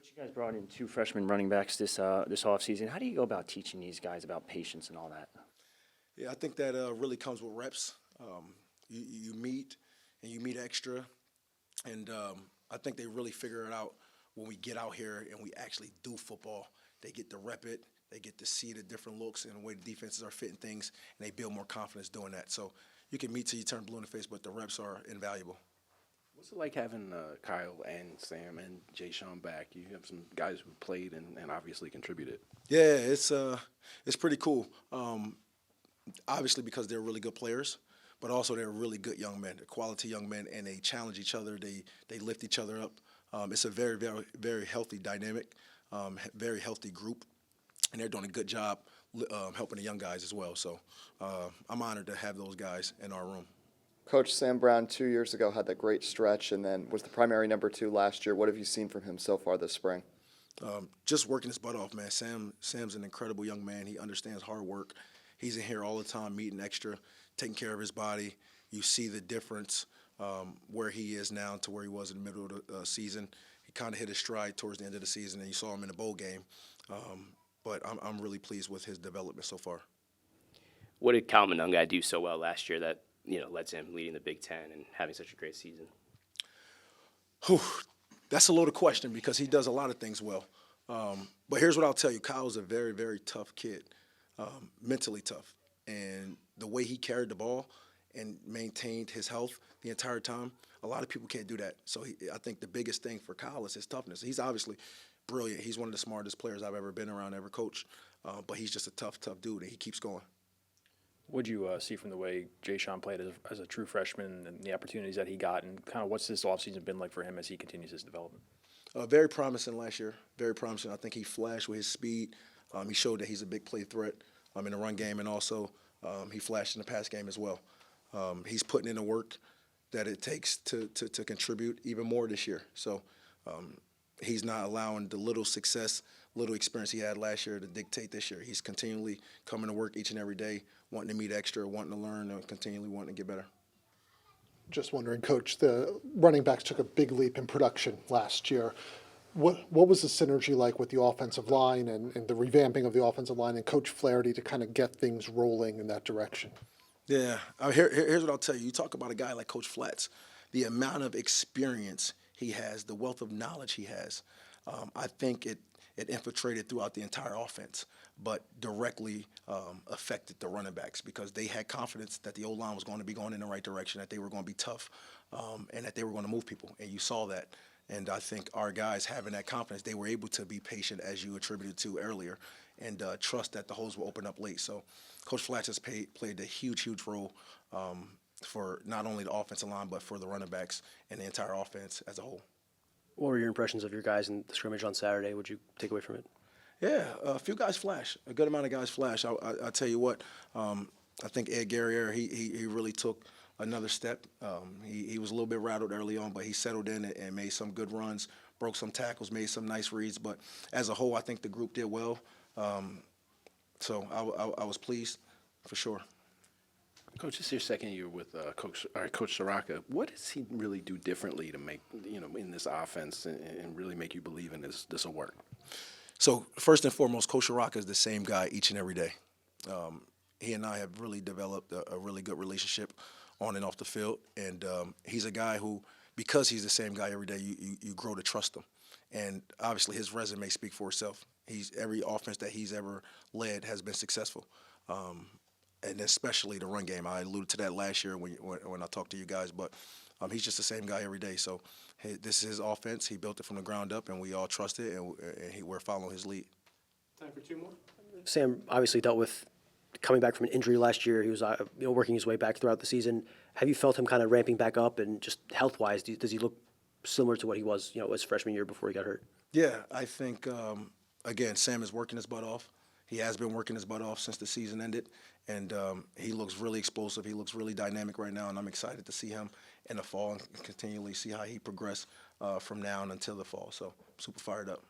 Coach, you guys brought in two freshman running backs this offseason. How do you go about teaching these guys about patience and all that? Yeah, I think that really comes with reps. You meet and you meet extra, and I think they really figure it out when we get out here and we actually do football. They get to rep it, they get to see the different looks and the way the defenses are fitting things, and they build more confidence doing that. So you can meet till you turn blue in the face, but the reps are invaluable. What's it like having Kyle and Sam and Jay Sean back? You have some guys who played and obviously contributed. Yeah, it's pretty cool. Obviously because they're really good players, but also they're really good young men, they're quality young men, and they challenge each other. They lift each other up. It's a very, very, very healthy dynamic, very healthy group, and they're doing a good job helping the young guys as well. So I'm honored to have those guys in our room. Coach Sam Brown 2 years ago had that great stretch and then was the primary number 2 last year. What have you seen from him so far this spring? Just working his butt off, man. Sam's an incredible young man. He understands hard work. He's in here all the time, meeting extra, taking care of his body. You see the difference where he is now to where he was in the middle of the season. He kind of hit his stride towards the end of the season, and you saw him in the bowl game. But I'm really pleased with his development so far. What did Kyle Monunga do so well last year that led to him leading the Big Ten and having such a great season? Whew, that's a loaded question because he does a lot of things well. But here's what I'll tell you. Kyle's a very, very tough kid, mentally tough. And the way he carried the ball and maintained his health the entire time, a lot of people can't do that. So I think the biggest thing for Kyle is his toughness. He's obviously brilliant. He's one of the smartest players I've ever been around, ever coached. But he's just a tough, tough dude, and he keeps going. What did you see from the way Jay Sean played as a true freshman and the opportunities that he got, and kind of what's this offseason been like for him as he continues his development? Very promising last year, very promising. I think he flashed with his speed. He showed that he's a big play threat in the run game, and also he flashed in the pass game as well. He's putting in the work that it takes to contribute even more this year. So he's not allowing the little success, little experience he had last year to dictate this year. He's continually coming to work each and every day, wanting to meet extra, wanting to learn, and continually wanting to get better. Just wondering, Coach, the running backs took a big leap in production last year. What was the synergy like with the offensive line and the revamping of the offensive line and Coach Flaherty to kind of get things rolling in that direction? Yeah, here's what I'll tell you. You talk about a guy like Coach Flats, the amount of experience he has, the wealth of knowledge he has. I think it infiltrated throughout the entire offense, but directly affected the running backs because they had confidence that the O-line was going to be going in the right direction, that they were going to be tough, and that they were going to move people, and you saw that. And I think our guys having that confidence, they were able to be patient, as you attributed to earlier, and trust that the holes will open up late. So Coach Flats has played a huge, huge role for not only the offensive line, but for the running backs and the entire offense as a whole. What were your impressions of your guys in the scrimmage on Saturday? What did you take away from it? Yeah, a few guys flash. A good amount of guys flash. I tell you what, I think Ed Guerriere, he really took another step. He was a little bit rattled early on, but he settled in and made some good runs, broke some tackles, made some nice reads. But as a whole, I think the group did well. So I was pleased for sure. Coach, this is your second year with Coach Soraka. What does he really do differently to make, in this offense and really make you believe in this will work? So first and foremost, Coach Soraka is the same guy each and every day. He and I have really developed a really good relationship on and off the field, and he's a guy who, because he's the same guy every day, you grow to trust him. And obviously his resume speaks for itself. Every offense that he's ever led has been successful. And especially the run game. I alluded to that last year when I talked to you guys, but he's just the same guy every day. So this is his offense. He built it from the ground up, and we all trust it, and we're following his lead. Time for two more. Sam obviously dealt with coming back from an injury last year. He was working his way back throughout the season. Have you felt him kind of ramping back up, and just health-wise, does he look similar to what he was his freshman year before he got hurt? Yeah, I think, again, Sam is working his butt off. He has been working his butt off since the season ended, and he looks really explosive. He looks really dynamic right now, and I'm excited to see him in the fall and continually see how he progresses from now until the fall. So super fired up.